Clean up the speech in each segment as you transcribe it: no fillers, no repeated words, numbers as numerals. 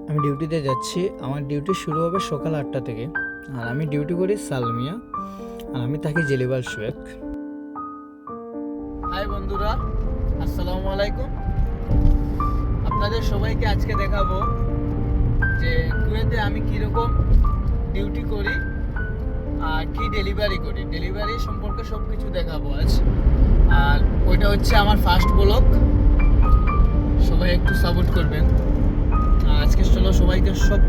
আমি ডিউটিতে যাচ্ছি। আমার ডিউটি শুরু হবে সকাল 8টা থেকে। আর আমি ডিউটি করি সালমিয়া, আর আমি থাকি জেলিবাল শুয়েক। হাই বন্ধুরা, আসসালামু আলাইকুম। আপনাদের সবাইকে আজকে দেখাবো যে কুয়েতে আমি কীরকম ডিউটি করি আর কি ডেলিভারি করি। ডেলিভারি সম্পর্কে সব কিছু দেখাবো আজ। আর ওইটা হচ্ছে আমার ফার্স্ট ব্লগ, সবাই একটু সাপোর্ট করবেন। আজকে চলো সবাইকে সব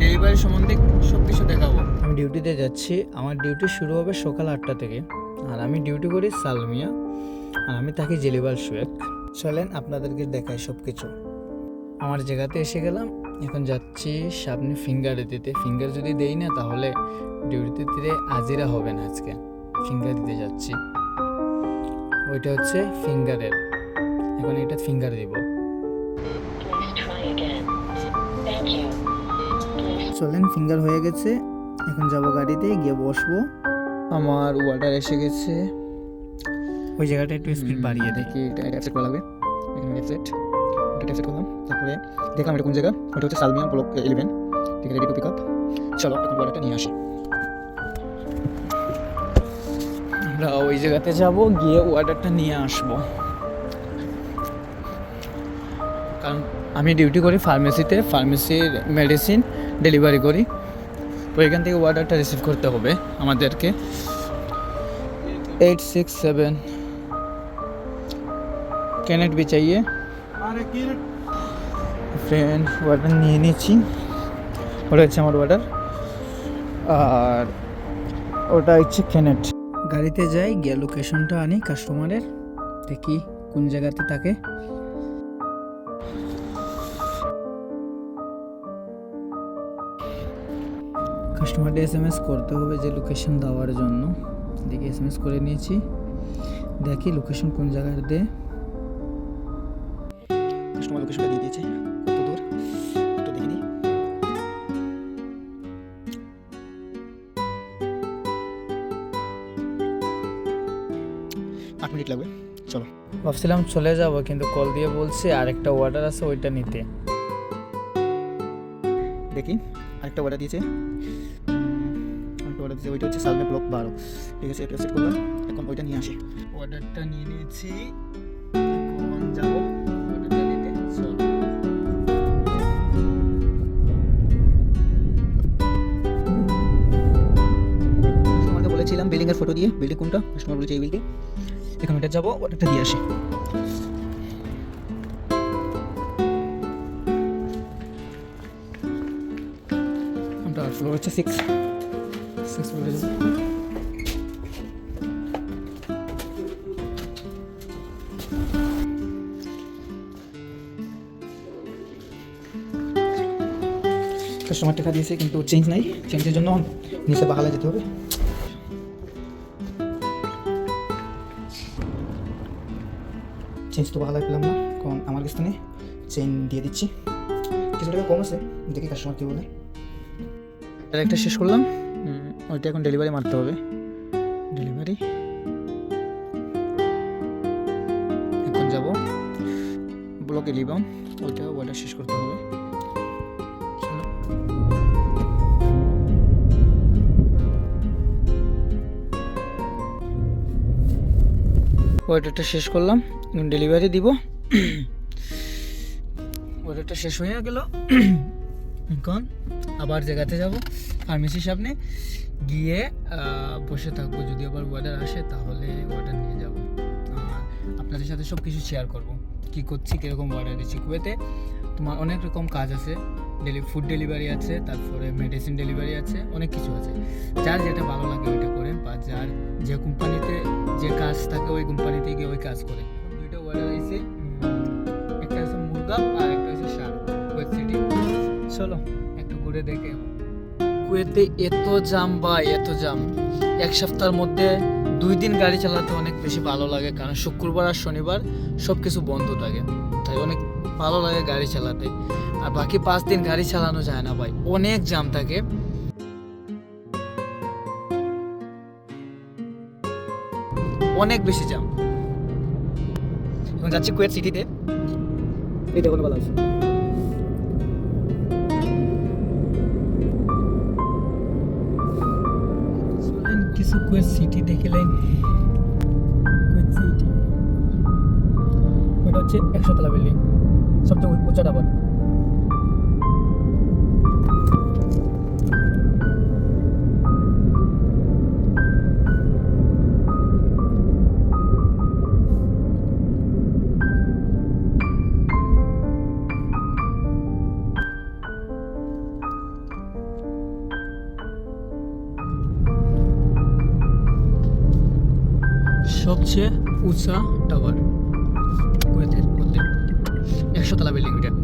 ডেলিভারি সম্বন্ধে সব কিছু দেখাবো। আমি ডিউটিতে যাচ্ছি। আমার ডিউটি শুরু হবে সকাল 8টা থেকে। আর আমি ডিউটি করি সালমিয়া, আর আমি থাকি জেলিবাল শুয়েক। চলেন আপনাদেরকে দেখাই সব কিছু। আমার জায়গাতে এসে গেলাম। এখন যাচ্ছি সামনে ফিঙ্গার দিতে। ফিঙ্গার যদি দেই না তাহলে ডিউটিতে হাজিরা হবে না। আজকে ফিঙ্গার দিতে যাচ্ছি। ওইটা হচ্ছে ফিঙ্গারের। এখন এটা ফিঙ্গার দিব। চলেন, ফিঙ্গার হয়ে গেছে। এখন যাব গাড়িতে, গিয়ে বসবো। আমার ওয়াটার এসে গেছে। ওই জায়গাটা একটু স্পিড বাড়িয়ে দেখি। এটা অ্যাপসেট করা লাগবে। এখানে অ্যাপসেট, ওটা অ্যাপসেট করলাম। তারপরে দেখলাম এটা কোন জায়গা। ওটা হচ্ছে সালমিয়া ব্লক 11। ঠিক আছে, রেডি টু পিক আপ। চলো এখন ওয়াটারটা নিয়ে আসি। আমরা ওই জায়গাতে যাব, গিয়ে ওয়াটারটা নিয়ে আসবো। কারণ আমি ডিউটি করি ফার্মেসিতে, ফার্মেসির মেডিসিন ডেলিভারি করি। তো এখান থেকে অর্ডারটা রিসিভ করতে হবে আমাদেরকে। 867 कैनेट भी चाहिए फ्रेंड। অর্ডার নিয়ে নিয়েছি। ওটা হচ্ছে আমার অর্ডার, আর ওটা হচ্ছে ক্যানেট। গাড়িতে যাই, গিয়ে লোকেশনটা আনি কাস্টমারের, দেখি কোন জায়গাতে থাকে। কাস্টমারকে SMS করতে হবে যে লোকেশন দেওয়ার জন্য। দেখি SMS করে নিয়েছি। দেখি লোকেশন কোন জায়গায় দেয়। কাস্টমার লোকেশনটা দিয়ে দিয়েছে। কত দূর একটু দেখে নিই। 8 মিনিট লাগবে। চলো। ভাবছিলাম চলে যাব, কিন্তু কল দিয়ে বলছে আরেকটা অর্ডার আছে, ওইটা নিতে। দেখি আরেকটা অর্ডার দিয়েছে। ওইটা হচ্ছে সালমিয়া ব্লক 12। ঠিক আছে, এটা সেট করলাম। এখন ওইটা নিয়ে আসি। অর্ডারটা নিয়ে নিয়েছি। এখন যাবো অর্ডারটা নিতে। চলো। কাস্টমারকে বলেছিলাম বিল্ডিং এর ফটো দিয়ে, বিল্ডিং কোনটা, কাস্টমার বলেছে এই বিল্ডিং। এখন ওইটা যাবো, অর্ডারটা দিয়ে আসি। আমরা ফ্লোর হচ্ছে 6 ফ্লোরে যাবো। কাস্টমার টাকা দিয়েছে, কিন্তু চেঞ্জ নাই। চেঞ্জের জন্য নিচে বাহালা যেতে হবে। চেঞ্জ তো বাহালায় পেলাম না, কারণ আমার কাছ থেকে চেঞ্জ দিয়ে দিচ্ছি। কিছু টাকা কম আছে, দেখি কাস্টমার কী বলে। একটা শেষ করলাম। ওইটা এখন ডেলিভারি মারতে হবে। ডেলিভারি এখন যাব ব্লক 11। ওইটা অর্ডার শেষ করতে হবে। অর্ডারটা শেষ করলাম, ডেলিভারি দিব। অর্ডারটা শেষ হয়ে গেল। এখন আবার জায়গাতে যাব, ফার্মেসির সামনে গিয়ে বসে থাকবো। যদি আবার অর্ডার আসে তাহলে অর্ডার নিয়ে যাব। আপনাদের সাথে সব কিছু শেয়ার করব, কী করছি, কীরকম অর্ডার দিচ্ছি। কুয়েতে তোমার অনেক রকম কাজ আছে। ফুড ডেলিভারি আছে, তারপরে মেডিসিন ডেলিভারি আছে, অনেক কিছু আছে। যার যেটা ভালো লাগে ওইটা করে, বা যার যে কোম্পানিতে যে কাজ থাকে ওই কোম্পানিতে গিয়ে ওই কাজ করে। দুইটা অর্ডার আছে, একটা হচ্ছে মুরগা আর একটা হচ্ছে শার্ক, কুয়েত সিটি। চলো একটু ঘুরে দেখে। কুয়েতে এত জাম, বা এত জাম। এক সপ্তাহের মধ্যে 2 দিন গাড়ি চালাতে অনেক বেশি ভালো লাগে, কারণ শুক্রবার আর শনিবার সব কিছু বন্ধ থাকে, তাই অনেক ভালো লাগে গাড়ি চালাতে। আর বাকি 5 দিন গাড়ি চালানো যায় না ভাই, অনেক জ্যাম থাকে। অনেক বেশি জ্যাম। এখন যাচ্ছি কুয়েত সিটিতে। এই দেখুন ভালো আছে। কুয়েত সিটি দেখিলেন, কুয়েত সিটি ওটা হচ্ছে 100 তলা বিল্ডিং, সবচেয়ে উঁচা টাওয়ার। সবচেয়ে উঁচা টাওয়ার কুয়েতের মধ্যে, 100 তলা বিল্ডিং এটা।